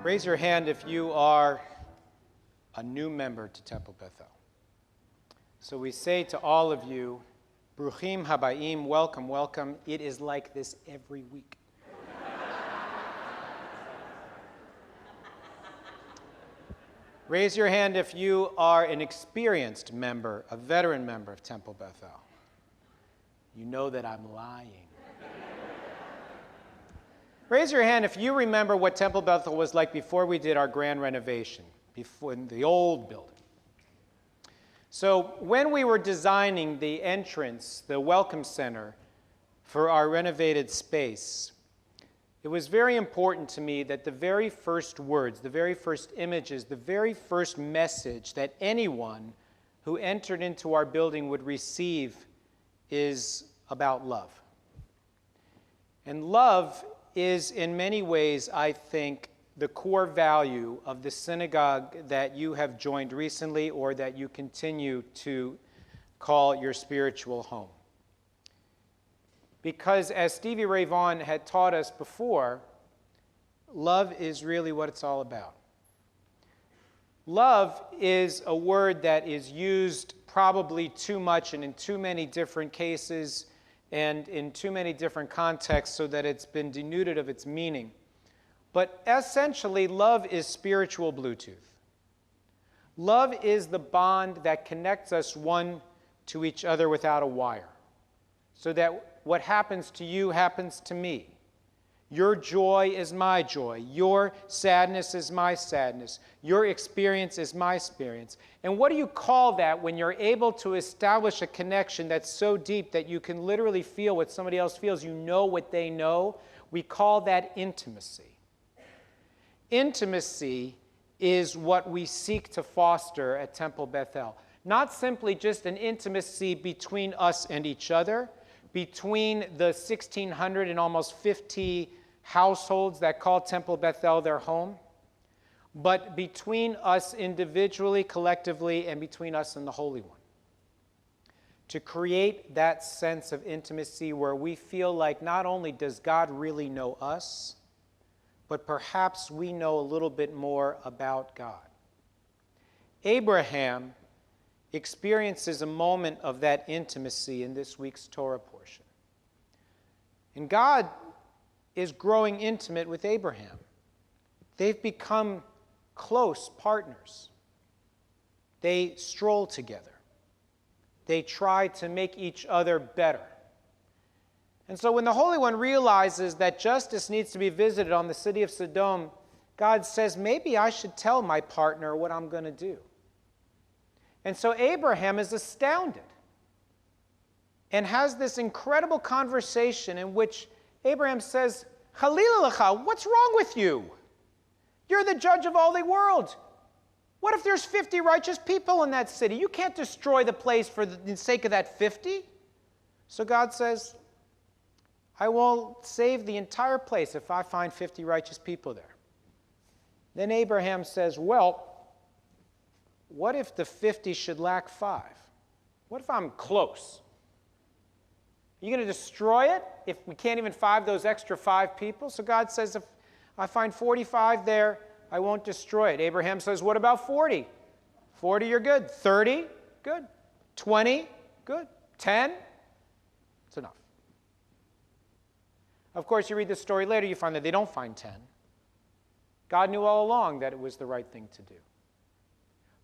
Raise your hand if you are a new member to Temple Bethel. So we say to all of you, Bruchim Habayim, welcome, welcome. It is like this every week. Raise your hand if you are an experienced member, a veteran member of Temple Bethel. You know that I'm lying. Raise your hand if you remember what Temple Bethel was like before we did our grand renovation, before in the old building. So when we were designing the entrance, the welcome center for our renovated space, it was very important to me that the very first words, the very first images, the very first message that anyone who entered into our building would receive is about love. And love is in many ways, I think, the core value of the synagogue that you have joined recently or that you continue to call your spiritual home. Because as Stevie Ray Vaughan had taught us before, love is really what it's all about. Love is a word that is used probably too much and in too many different cases and in too many different contexts so that it's been denuded of its meaning. But essentially, love is spiritual Bluetooth. Love is the bond that connects us one to each other without a wire, so that what happens to you happens to me. Your joy is my joy. Your sadness is my sadness. Your experience is my experience. And what do you call that when you're able to establish a connection that's so deep that you can literally feel what somebody else feels? You know what they know. We call that intimacy. Intimacy is what we seek to foster at Temple Bethel. Not simply just an intimacy between us and each other, between the 1,600 and almost 50 households that call Temple Bethel their home, but between us individually, collectively, and between us and the Holy One. To create that sense of intimacy where we feel like not only does God really know us, but perhaps we know a little bit more about God. Abraham experiences a moment of that intimacy in this week's Torah portion. And God is growing intimate with Abraham. They've become close partners. They stroll together. They try to make each other better. And so when the Holy One realizes that justice needs to be visited on the city of Sodom, God says, maybe I should tell my partner what I'm going to do. And so Abraham is astounded and has this incredible conversation in which Abraham says, Chalila lecha, what's wrong with you? You're the judge of all the world. What if there's 50 righteous people in that city? You can't destroy the place for the sake of that 50. So God says, I will save the entire place if I find 50 righteous people there. Then Abraham says, well, what if the 50 should lack 5? What if I'm close? Are you going to destroy it if we can't even find those extra 5 people? So God says, if I find 45 there, I won't destroy it. Abraham says, what about 40? 40, you're good. 30, good. 20, good. 10, it's enough. Of course, you read the story later, you find that they don't find 10. God knew all along that it was the right thing to do.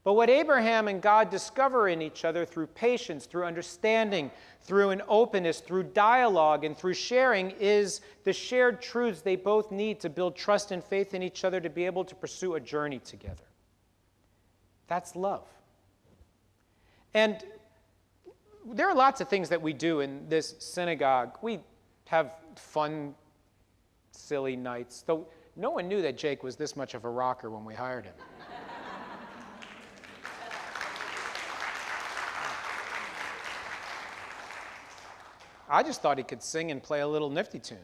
But what Abraham and God discover in each other through patience, through understanding, through an openness, through dialogue, and through sharing is the shared truths they both need to build trust and faith in each other to be able to pursue a journey together. That's love. And there are lots of things that we do in this synagogue. We have fun, silly nights. Though no one knew that Jake was this much of a rocker when we hired him. I just thought he could sing and play a little nifty tune.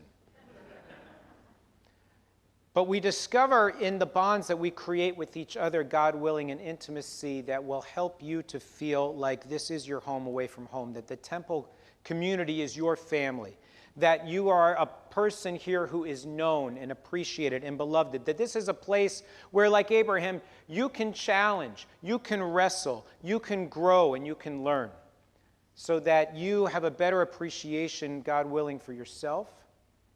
But we discover in the bonds that we create with each other, God willing, an intimacy that will help you to feel like this is your home away from home, that the temple community is your family, that you are a person here who is known and appreciated and beloved, that this is a place where, like Abraham, you can challenge, you can wrestle, you can grow, and you can learn, so that you have a better appreciation, God willing, for yourself,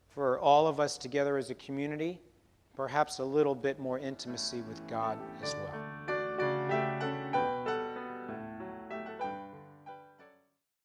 for all of us together as a community, perhaps a little bit more intimacy with God as well.